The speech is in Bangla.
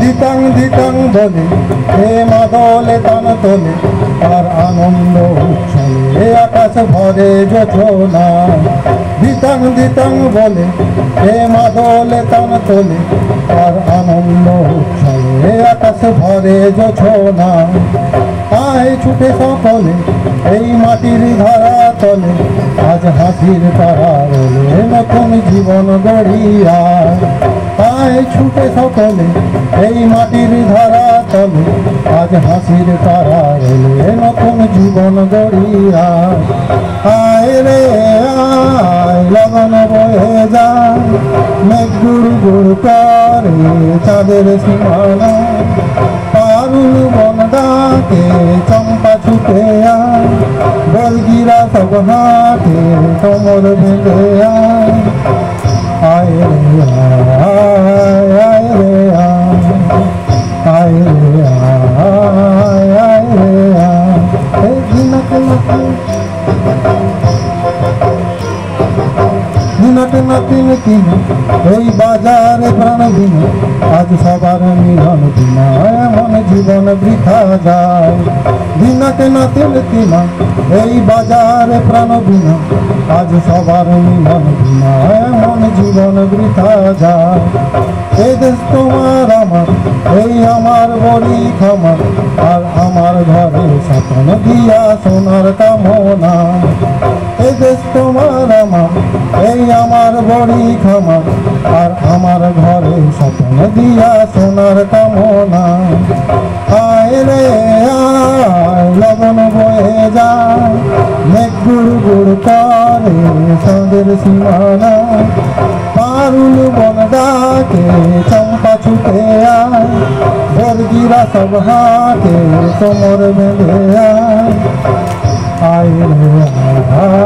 দিতাং দিতাং বলে এ মাদলে তান তোলে আর আনন্দ উচ্ছলে আকাশ ভরে যোছনা। দিতাং দিতাং বলে এ মাদলে তান তোলে আর আনন্দ উচ্ছলে আকাশ ভরে যোছনা। আয় ছুটে সকলে এই মাটির ধারা তলে আজ হাসির তারা রোলে নতুন জীবন গড়িয়া। আয় ছুটে সকলে এই মাটির ধারা তলে আজ হাসির তারা রোলে নতুন জীবন গড়িয়া। আয় রে আয় লগন বয়ে যায় মেঘ গুড় গুড় করে চাঁদের সীমানা। পারুল বন ডাকে চম্পা ছুটে আয় বর্গিরা সব হাতে কোমর বেঁধে আয়। আয় রে আয় আয় রে আয় রে আয় রে আয়। এই দিনকে দিনকে নতুন কিন এই বাজারে প্রাণ দিন আজ সবার মিলন দিন এমন জীবন বৃথা যায়। দিনকে নতুন কিন এই বাজারে প্রাণ দিন আজ সবার মিলন দিন এমন জীবন বৃথা যায়। এ দেশ তোমার আমার এই আমার বড়ি খামার আর আমার ঘরে স্বপ্ন দিয়া সোনার কামনা। এ দেশ তোমার আমার এই আমার বড়ি খামার আর আমার ঘরে স্বপ্ন দিয়া সোনার কামনা। আয় রে আয় লগন বয়ে যায় মেঘ গুড় গুড় করে চাঁদের সীমানা। পারুল বন ডাকে চম্পা ছুটে আয় বর্গিরা সব হাতে কোমর বেঁধে আয়। আয় রে আয়